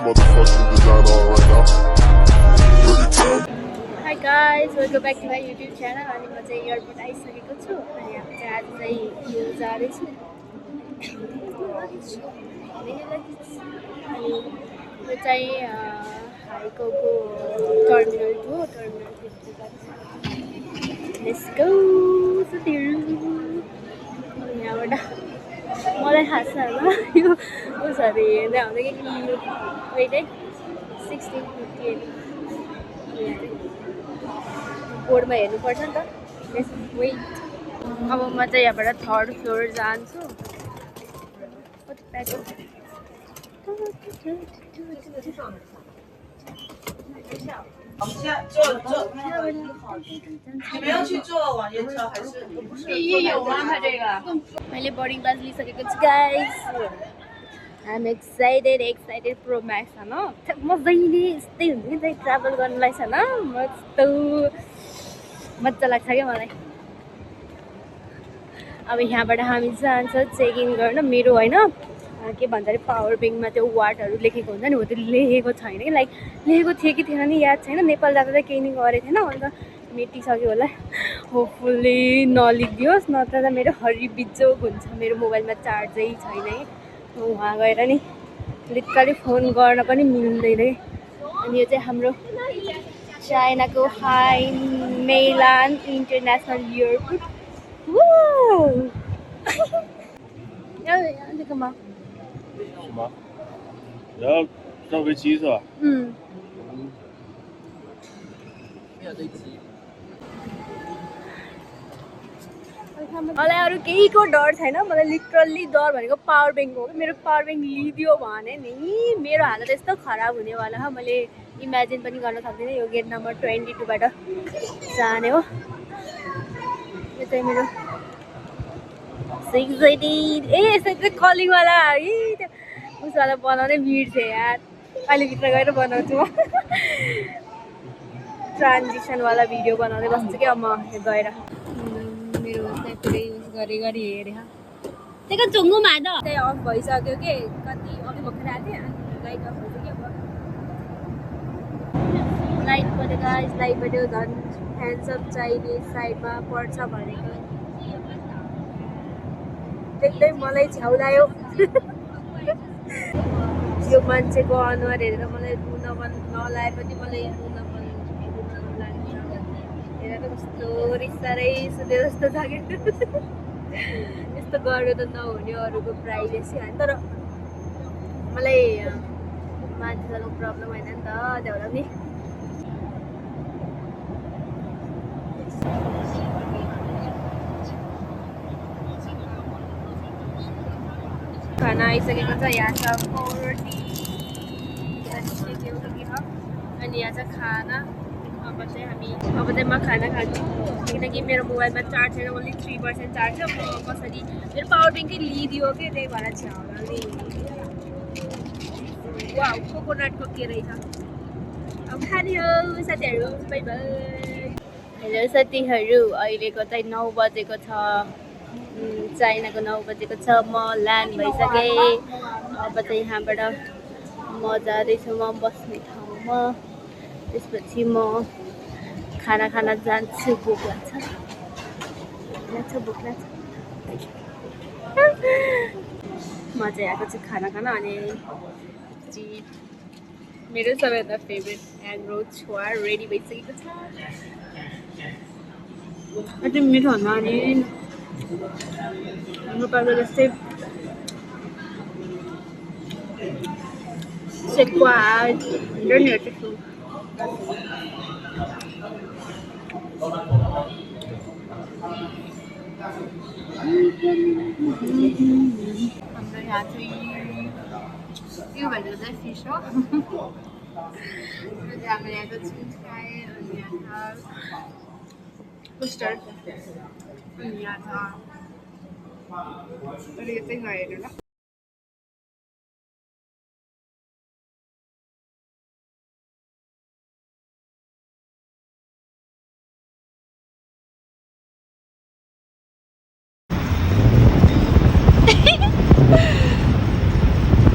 motherfucking designer on right now. Pretty time. Hi guys, welcome back to my YouTube channel. अनि म चाहिँ airport आइसकेको छु अनि हामी चाहिँ आज चाहिँ हिल जाँदैछु अनि यो चाहिँ हाइकोको टर्मिनल 2 टर्मिनल 50 लेट्स गो सुतिरु यहाँबाट मलाई थाहा छ होला यो उसहरू हेर्दै आउँदै कि वेट है 1658 बोर्डमा हेर्नुपर्छ नि त वेट अब म चाहिँ यहाँबाट 3rd फ्लोर जान्छु मैले बोर्डिङ पास लिइसकेको छु guys I'm excited pro max हैन मजाले यस्तै हुन्छ नि चाहिँ ट्राभल गर्नलाई छ न मजा लाग्छ क्या मलाई अब यहाँबाट हामी जान्छ चेक इन गर्न मेरो हैन के भन्छ अरे पावर ब्याङ्कमा त्यो वाटहरू लेखेको हुन्छ नि हो त्यो लेखेको छैन कि लाइक लेखेको थियो कि थिएन नि याद छैन नेपाल जाँदा चाहिँ केही नि गरेको थिएन अन्त मेटिसक्यो होला होपफुल्ली नलिदियोस् नत्र त मेरो हरिबिजोग हुन्छ मेरो मोबाइलमा चार्जै छैन है वहाँ गएर नि लिटरली फोन गर्न पनि मिल्दैन अनि यो चाहिँ हाम्रो चाइनाको हाई मेलान इन्टरनेसनल एयरपोर्ट देखमा 什么？然后上飞机是吧？没有飞机。 मलाई अरू केहीको डर छैन मलाई लिटरली डर भनेको पावर ब्याङ्क हो मेरो पावर ब्याङ्क लिदियो भने नि मेरो हालत यस्तो खराब हुनेवाला हो मैले इमेजिन पनि गर्न सक्दिनँ यो गेट नम्बर 22 बाट जाने हो यो चाहिँ मेरो 688 ए यसो चाहिँ कलिङवाला है उसवाला बनाउनै बिर्सेँ यार अहिले भित्र गएर बनाउँछु म ट्रान्जिसनवाला भिडियो बनाउँदै बस्छु कि अब म गएर मेरो चाहिँ युज गरी हेरेँ त्यही चुङ्गो माद चाहिँ अफ भइसक्यो कि कति अघि भर्खर आएको थिएँ लाइट अफ भइसक्यो अब लाइट पऱ्यो गाइस लाइट पऱ्यो झन् ह्यान्डसप चाहिने साइडमा पर्छ भनेको देख्दै मलाई छ्याउलायो यो मान्छेको अनुहार हेरेर मलाई रुन मन नलाए पनि मलाई रुन मन लाग्छ हेरेर कस्तो रिसारै सुते जस्तो छ क्या यस्तो गर्नु त नहुने अरूको प्राइभेसी होइन तर मलाई मान्छेको प्रब्लम होइन नि त त्यहाँबाट नि खाना आइसकेको छ यहाँ छ रोटी अनि यहाँ छ खाना अब चाहिँ म खाना खान्छु किनकि मेरो मोबाइलमा चार्ज छैन ओन्ली 3% चार्ज छ म कसरी मेरो पावर ब्याङ्कै लिइदियो कि त्यही भएर छ्याउला नि वा कोकोनटको के रहेछ अब खाने हो साथीहरू बाई बाई हेलो साथीहरू अहिलेको चाहिँ 9 बजेको छ चाइनाको 9 बजेको छ म ल्यान्ड भइसकेँ अब चाहिँ यहाँबाट म जाँदैछु म बस्ने ठाउँमा त्यसपछि म खाना खान जान्छु भोक लाग्छ भोक लाग्छ म चाहिँ आएको छु खाना खान अनि मेरो सबैभन्दा फेभरेट एग रोल छुवा रेडी भइसकेको छ अझै मिठो हुन अनि हाम्रो पार्को जस्तै सेक्वा डन्डीहरू त्यस्तो हाम्रो यहाँ चाहिँ यो भनेको चाहिँ फिस हो हाम्रो यहाँको चिज खाएँ अनि यहाँ छ पुस्टर अनि यहाँ छ अनि यो चाहिँ नहेर्नु ल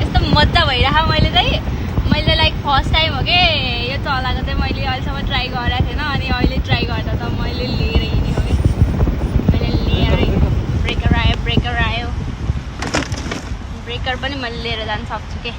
यस्तो मजा भइरह मैले चाहिँ मैले लाइक फर्स्ट टाइम हो कि यो चलाएको चाहिँ मैले अहिलेसम्म ट्राई गरेको थिएन अनि अहिले ट्राई गर्दा त मैले लिएर हिँडेको कि मैले लिएर ब्रेकर आयो ब्रेकर पनि मैले लिएर जान सक्छु के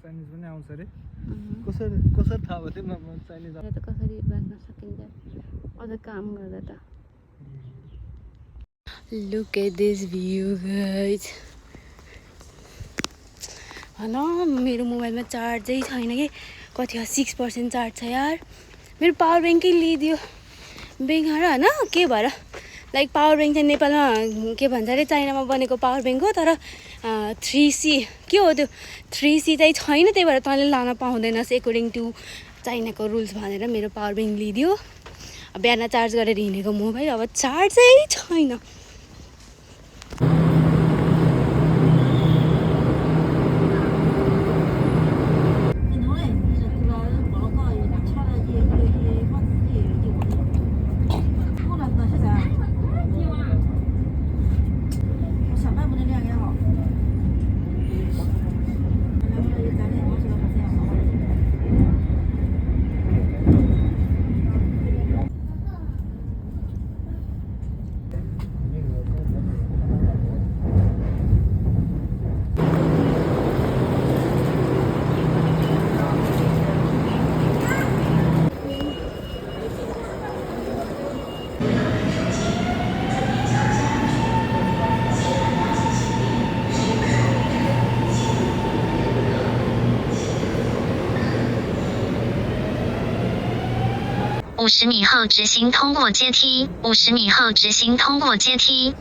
चाइनिज पनि आउँछ अरे कसरी थाहा भयो त्यो चाइनिज त कसरी बाँच्न सकिन्छ अझ काम गर्दा त look at this view guys होइन मेरो मोबाइलमा चार्जै छैन कि कति 6% चार्ज छ यार मेरो पावर ब्याङ्कै लिइदियो बेकार होइन के भएर लाइक पावर ब्याङ्क चाहिँ नेपालमा के भन्छ अरे चाइनामा बनेको पावर ब्याङ्क हो तर 3C के हो त्यो 3C चाहिँ छैन त्यही भएर तैँले लान पाउँदैनस् एकोर्डिङ टु चाइनाको रुल्स भनेर मेरो पावर ब्याङ्क लिइदियो बिहान चार्ज गरेर हिँडेको मोबाइल अब चार्जै छैन50米后直行通过阶梯，50米后直行通过阶梯。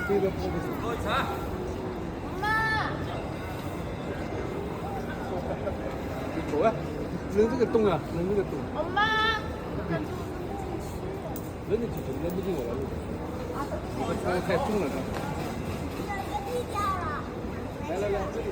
这个不是。走啊！扔这个洞啊，扔这个洞。扔进去，扔不进我了。这个太重了，这。来，这里。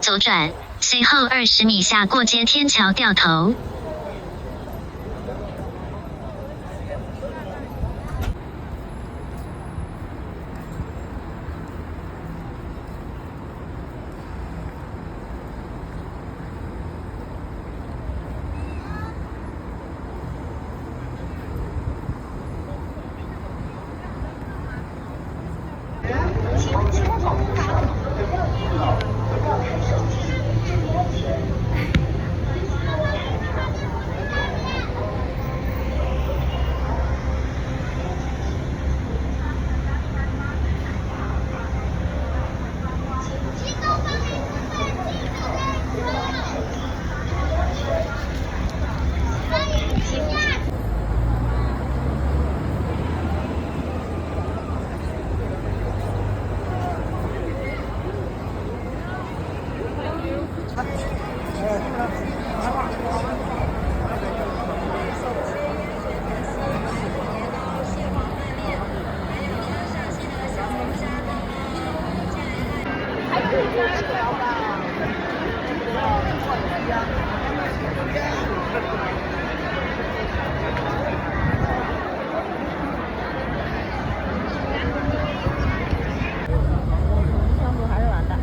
左转，随后20米下过街天桥掉头。项目还是蛮大。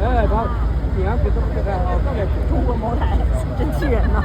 哎，他平安给这个好，中国茅台真气人呐！